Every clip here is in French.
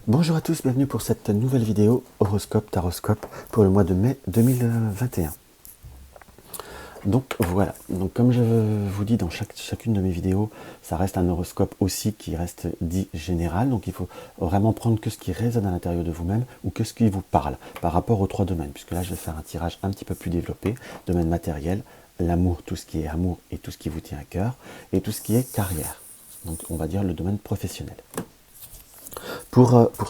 Bonjour à tous, bienvenue pour cette nouvelle vidéo horoscope, taroscope pour le mois de mai 2021. Donc voilà, donc comme je vous dis dans chacune de mes vidéos, ça reste un horoscope aussi qui reste dit général, donc il faut vraiment prendre que ce qui résonne à l'intérieur de vous-même ou que ce qui vous parle par rapport aux trois domaines, puisque là je vais faire un tirage un petit peu plus développé, domaine matériel, l'amour, tout ce qui est amour et tout ce qui vous tient à cœur, et tout ce qui est carrière, donc on va dire le domaine professionnel.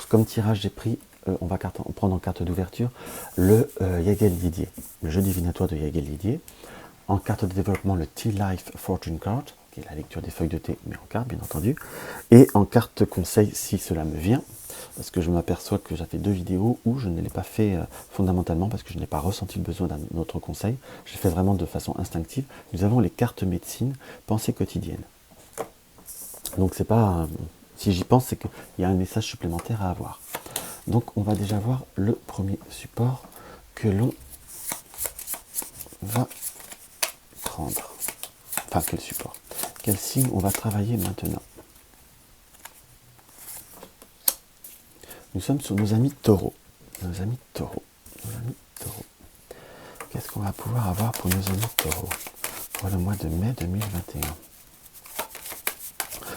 Comme tirage, j'ai pris, on va prendre en carte d'ouverture le Yagel-Didier, le jeu divinatoire de Yagel-Didier. En carte de développement, le T-Life Fortune Card, qui est la lecture des feuilles de thé, mais en carte, bien entendu. Et en carte conseil, si cela me vient, parce que je m'aperçois que j'ai fait deux vidéos où je ne l'ai pas fait fondamentalement, parce que je n'ai pas ressenti le besoin d'un autre conseil. J'ai fait vraiment de façon instinctive. Nous avons les cartes médecine, pensée quotidienne. Donc c'est pas... si j'y pense, c'est qu'il y a un message supplémentaire à avoir. Donc on va déjà voir le premier support que l'on va prendre. Enfin, quel support? Quel signe on va travailler maintenant? Nous sommes sur nos amis taureaux. Nos amis taureaux. Nos amis taureaux. Qu'est-ce qu'on va pouvoir avoir pour nos amis taureaux pour le mois de mai 2021?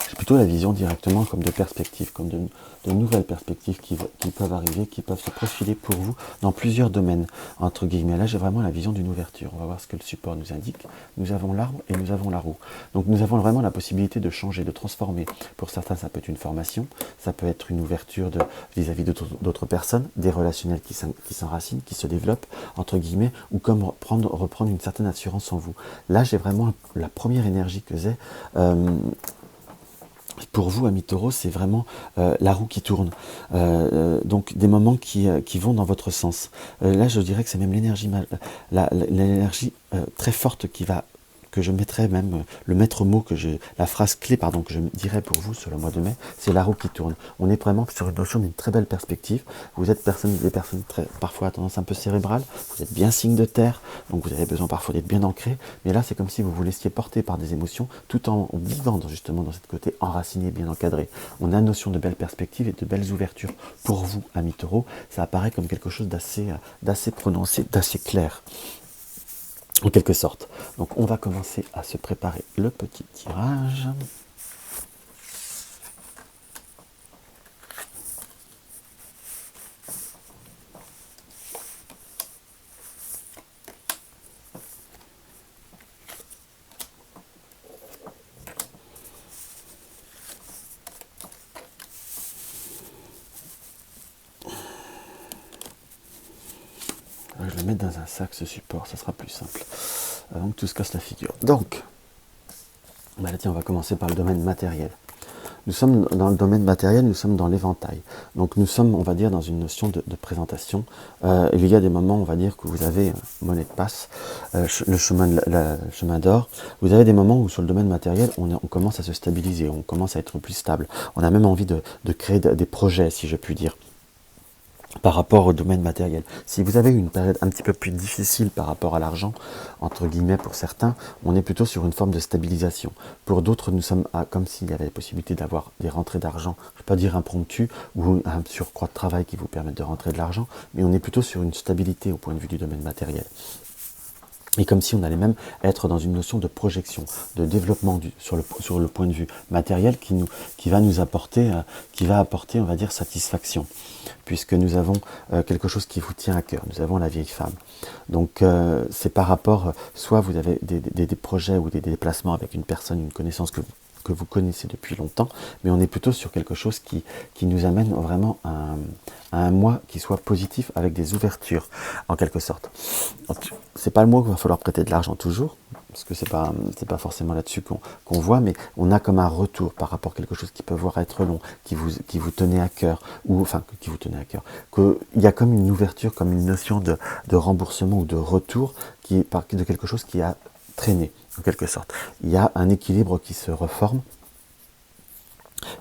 J'ai plutôt la vision directement comme de perspectives, comme de nouvelles perspectives qui peuvent arriver, qui peuvent se profiler pour vous dans plusieurs domaines, entre guillemets. Là, j'ai vraiment la vision d'une ouverture. On va voir ce que le support nous indique. Nous avons l'arbre et nous avons la roue. Donc nous avons vraiment la possibilité de changer, de transformer. Pour certains, ça peut être une formation, ça peut être une ouverture vis-à-vis d'autres personnes, des relationnels qui s'enracinent, qui se développent, entre guillemets, ou comme reprendre une certaine assurance en vous. Là, j'ai vraiment la première énergie que j'ai. Pour vous, amis taureaux, c'est vraiment la roue qui tourne. Donc des moments qui vont dans votre sens. Là, je dirais que c'est même l'énergie très forte que je mettrais même, le maître mot, la phrase clé pardon, que je dirais pour vous sur le mois de mai, c'est la roue qui tourne. On est vraiment sur une notion d'une très belle perspective. Vous êtes des personnes parfois à tendance un peu cérébrale, vous êtes bien signe de terre, donc vous avez besoin parfois d'être bien ancré, mais là c'est comme si vous vous laissiez porter par des émotions tout en vivant justement dans cette côté enraciné, bien encadré. On a une notion de belles perspectives et de belles ouvertures. Pour vous, amis taureaux, ça apparaît comme quelque chose d'assez prononcé, d'assez clair. En quelque sorte. Donc on va commencer à se préparer le petit tirage. Je vais le mettre dans un sac ce support, ça sera plus simple. Avant que tout se casse la figure. Donc, bah là, tiens, on va commencer par le domaine matériel. Nous sommes dans le domaine matériel, nous sommes dans l'éventail. Donc nous sommes, on va dire, dans une notion de présentation. Il y a des moments, on va dire, que vous avez monnaie de passe, le chemin d'or. Vous avez des moments où sur le domaine matériel, on commence à se stabiliser, on commence à être plus stable. On a même envie de créer des projets, si je puis dire, par rapport au domaine matériel. Si vous avez une période un petit peu plus difficile par rapport à l'argent, entre guillemets pour certains, on est plutôt sur une forme de stabilisation. Pour d'autres, nous sommes comme s'il y avait la possibilité d'avoir des rentrées d'argent, je ne vais pas dire impromptu ou un surcroît de travail qui vous permettent de rentrer de l'argent, mais on est plutôt sur une stabilité au point de vue du domaine matériel. Et comme si on allait même être dans une notion de projection, de développement sur le point de vue matériel qui va nous apporter, on va dire, satisfaction. Puisque nous avons quelque chose qui vous tient à cœur, nous avons la vieille femme. Donc c'est par rapport, soit vous avez des projets ou des déplacements avec une personne, une connaissance que vous connaissez depuis longtemps, mais on est plutôt sur quelque chose qui nous amène vraiment à un mois qui soit positif avec des ouvertures, en quelque sorte. C'est pas le mois qu'il va falloir prêter de l'argent toujours, parce que c'est pas forcément là-dessus qu'on voit, mais on a comme un retour par rapport à quelque chose qui peut voir être long, qui vous tenait à cœur, ou enfin qui vous tenait à cœur. Il y a comme une ouverture, comme une notion de remboursement ou de retour de quelque chose qui a traîné, en quelque sorte. Il y a un équilibre qui se reforme.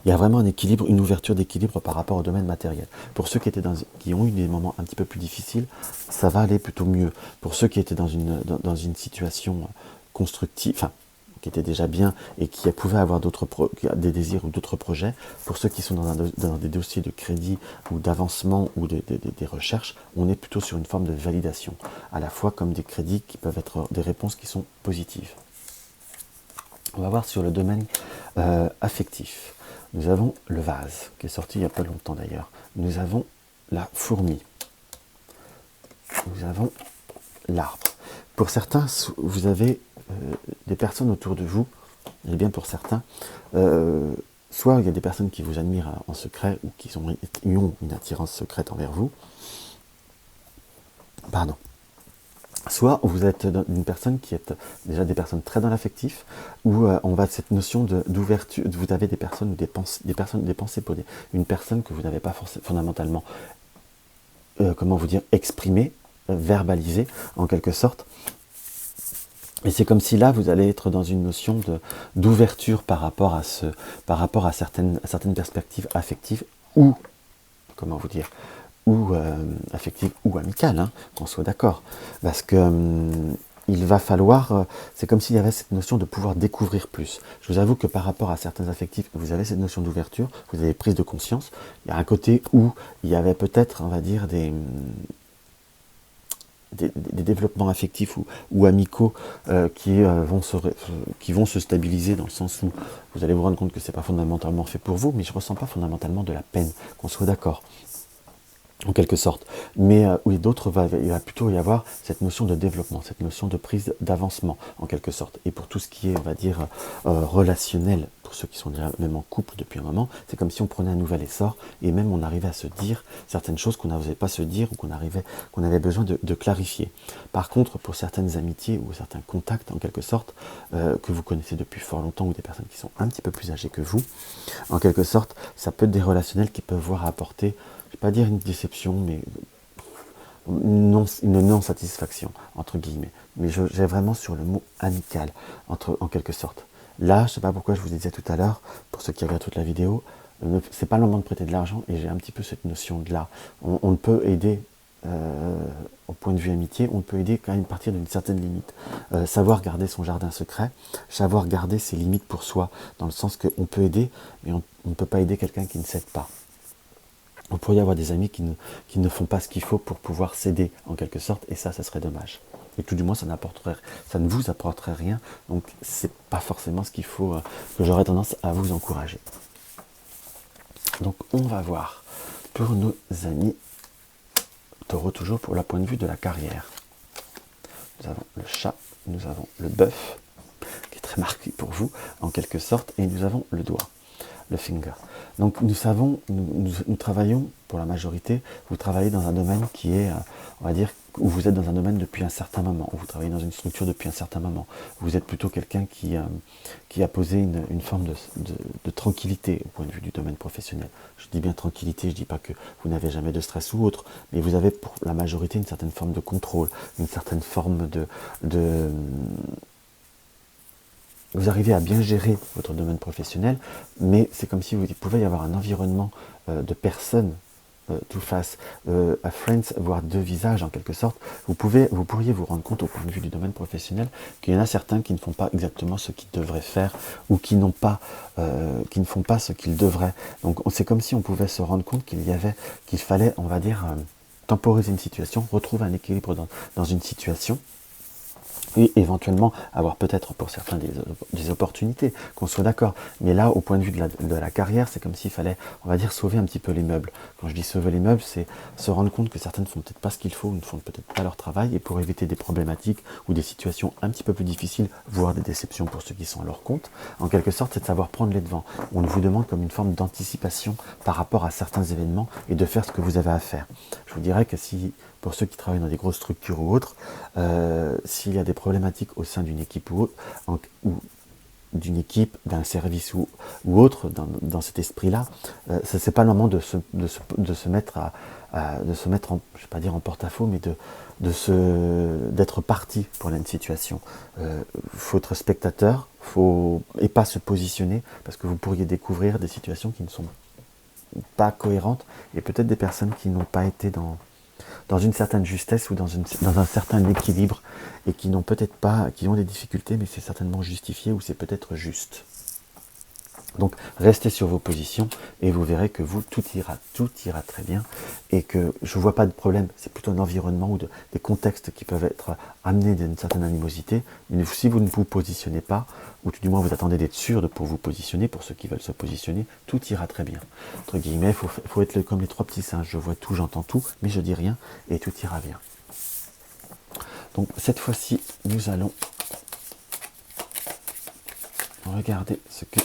Il y a vraiment un équilibre, une ouverture d'équilibre par rapport au domaine matériel. Pour ceux qui ont eu des moments un petit peu plus difficiles, ça va aller plutôt mieux. Pour ceux qui étaient dans une situation constructive, enfin, qui était déjà bien et qui pouvaient avoir des désirs ou d'autres projets. Pour ceux qui sont dans des dossiers de crédit ou d'avancement ou des recherches, on est plutôt sur une forme de validation, à la fois comme des crédits qui peuvent être des réponses qui sont positives. On va voir sur le domaine affectif. Nous avons le vase, qui est sorti il n'y a pas longtemps d'ailleurs. Nous avons la fourmi. Nous avons l'arbre. Pour certains, vous avez des personnes autour de vous, et bien pour certains, soit il y a des personnes qui vous admirent en secret ou qui ont une attirance secrète envers vous. Pardon. Soit vous êtes une personne qui est déjà des personnes très dans l'affectif, où on va de cette notion d'ouverture. Vous avez des personnes ou des pensées pour une personne que vous n'avez pas fondamentalement, comment vous dire, exprimée, verbalisée en quelque sorte. Et c'est comme si là vous allez être dans une notion d'ouverture par rapport à certaines perspectives affectives ou, comment vous dire, ou affective ou amicale, hein, qu'on soit d'accord. Parce que il va falloir, c'est comme s'il y avait cette notion de pouvoir découvrir plus. Je vous avoue que par rapport à certains affectifs, vous avez cette notion d'ouverture, vous avez prise de conscience. Il y a un côté où il y avait peut-être, on va dire, des développements affectifs ou amicaux qui vont se stabiliser, dans le sens où vous allez vous rendre compte que c'est pas fondamentalement fait pour vous, mais je ressens pas fondamentalement de la peine, qu'on soit d'accord. En quelque sorte. Mais oui, d'autres, il va plutôt y avoir cette notion de développement, cette notion de prise d'avancement, en quelque sorte. Et pour tout ce qui est, on va dire, relationnel, pour ceux qui sont déjà même en couple depuis un moment, c'est comme si on prenait un nouvel essor, et même on arrivait à se dire certaines choses qu'on n'osait pas se dire, ou qu'on avait besoin de clarifier. Par contre, pour certaines amitiés, ou certains contacts, en quelque sorte, que vous connaissez depuis fort longtemps, ou des personnes qui sont un petit peu plus âgées que vous, en quelque sorte, ça peut être des relationnels qui peuvent voir apporter, je ne vais pas dire une déception, mais une non-satisfaction, entre guillemets. Mais j'ai vraiment sur le mot amical, en quelque sorte. Là, je ne sais pas pourquoi je vous disais tout à l'heure, pour ceux qui regardent toute la vidéo, c'est pas le moment de prêter de l'argent, et j'ai un petit peu cette notion de là. On peut aider, au point de vue amitié, on peut aider quand même à partir d'une certaine limite. Savoir garder son jardin secret, savoir garder ses limites pour soi, dans le sens qu'on peut aider, mais on ne peut pas aider quelqu'un qui ne s'aide pas. On pourrait y avoir des amis qui ne font pas ce qu'il faut pour pouvoir s'aider, en quelque sorte, et ça serait dommage. Et tout du moins, ça ne vous apporterait rien, donc c'est pas forcément ce qu'il faut, que j'aurais tendance à vous encourager. Donc on va voir pour nos amis taureaux, toujours pour le point de vue de la carrière. Nous avons le chat, nous avons le bœuf, qui est très marqué pour vous, en quelque sorte, et nous avons le doigt, le finger. Donc nous travaillons, pour la majorité, vous travaillez dans un domaine qui est, on va dire, où vous êtes dans un domaine depuis un certain moment, où vous travaillez dans une structure depuis un certain moment. Vous êtes plutôt quelqu'un qui a posé une forme de tranquillité au point de vue du domaine professionnel. Je dis bien tranquillité, je ne dis pas que vous n'avez jamais de stress ou autre, mais vous avez pour la majorité une certaine forme de contrôle, une certaine forme vous arrivez à bien gérer votre domaine professionnel, mais c'est comme si il pouvait y avoir un environnement de personnes tout face à friends, voire deux visages en quelque sorte. Vous pourriez vous rendre compte au point de vue du domaine professionnel qu'il y en a certains qui ne font pas exactement ce qu'ils devraient faire, ou qui ne font pas ce qu'ils devraient. Donc c'est comme si on pouvait se rendre compte qu'il fallait, on va dire, temporiser une situation, retrouver un équilibre dans une situation, et éventuellement avoir peut-être pour certains des opportunités, qu'on soit d'accord. Mais là, au point de vue de la carrière, c'est comme s'il fallait, on va dire, sauver un petit peu les meubles. Quand je dis sauver les meubles, c'est se rendre compte que certaines ne font peut-être pas ce qu'il faut, ou ne font peut-être pas leur travail, et pour éviter des problématiques ou des situations un petit peu plus difficiles, voire des déceptions pour ceux qui sont à leur compte, en quelque sorte, c'est de savoir prendre les devants. On vous demande comme une forme d'anticipation par rapport à certains événements, et de faire ce que vous avez à faire. Je vous dirais que pour ceux qui travaillent dans des grosses structures ou autres, s'il y a des problématiques au sein d'une équipe ou d'une équipe, d'un service ou autre, dans cet esprit-là, c'est pas le moment de se mettre en, je vais pas dire en porte-à-faux, mais d'être parti pour une situation. Faut être spectateur, et pas se positionner, parce que vous pourriez découvrir des situations qui ne sont pas cohérentes, et peut-être des personnes qui n'ont pas été dans dans une certaine justesse ou dans un certain équilibre et qui n'ont peut-être pas, qui ont des difficultés, mais c'est certainement justifié ou c'est peut-être juste. Donc restez sur vos positions et vous verrez que tout ira très bien et que je ne vois pas de problème. C'est plutôt un environnement ou des contextes qui peuvent être amenés d'une certaine animosité. Mais si vous ne vous positionnez pas, ou tout du moins vous attendez d'être sûr pour vous positionner, pour ceux qui veulent se positionner, tout ira très bien. Entre guillemets, il faut être comme les 3 petits singes. Je vois tout, j'entends tout, mais je dis rien et tout ira bien. Donc cette fois-ci, nous allons regarder ce que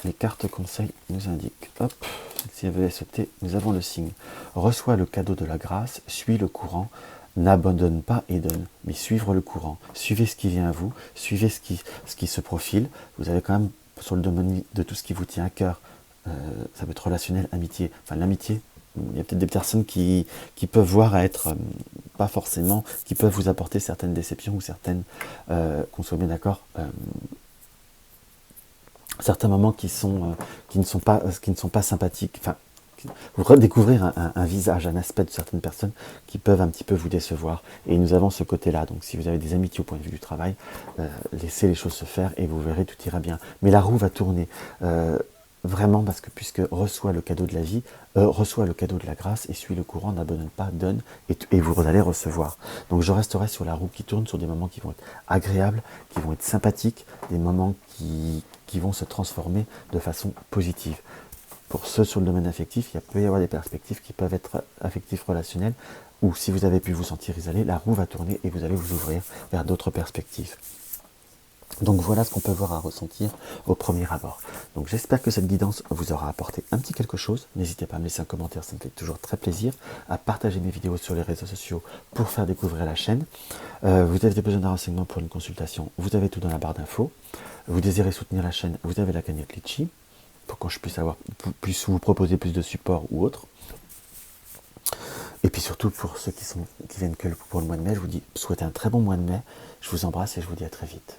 les cartes conseils nous indiquent. Hop, celle-ci avait sauté, nous avons le signe. Reçois le cadeau de la grâce, suis le courant, n'abandonne pas et donne, mais suivre le courant. Suivez ce qui vient à vous, suivez ce qui se profile. Vous avez quand même, sur le domaine de tout ce qui vous tient à cœur, ça peut être relationnel, amitié. Enfin, l'amitié, il y a peut-être des personnes qui peuvent voir à être, pas forcément, qui peuvent vous apporter certaines déceptions ou certaines, qu'on soit bien d'accord, certains moments qui ne sont pas sympathiques. Enfin, vous redécouvrir un visage, un aspect de certaines personnes qui peuvent un petit peu vous décevoir. Et nous avons ce côté-là. Donc si vous avez des amitiés au point de vue du travail, laissez les choses se faire et vous verrez, tout ira bien. Mais la roue va tourner. Vraiment, parce que puisque reçoit le cadeau de la vie, reçoit le cadeau de la grâce et suit le courant, n'abandonne pas, donne, et vous allez recevoir. Donc je resterai sur la roue qui tourne, sur des moments qui vont être agréables, qui vont être sympathiques, des moments qui vont se transformer de façon positive. Pour ceux sur le domaine affectif, il peut y avoir des perspectives qui peuvent être affectives relationnelles, ou si vous avez pu vous sentir isolé, la roue va tourner et vous allez vous ouvrir vers d'autres perspectives. Donc voilà ce qu'on peut voir à ressentir au premier abord. Donc j'espère que cette guidance vous aura apporté un petit quelque chose. N'hésitez pas à me laisser un commentaire, ça me fait toujours très plaisir. À partager mes vidéos sur les réseaux sociaux pour faire découvrir la chaîne. Vous avez besoin d'un renseignement pour une consultation, vous avez tout dans la barre d'infos. Vous désirez soutenir la chaîne, vous avez la cagnotte Litchi, pour que je puisse vous proposer plus de support ou autre. Et puis surtout pour ceux qui viennent que pour le mois de mai, je vous dis souhaitez un très bon mois de mai. Je vous embrasse et je vous dis à très vite.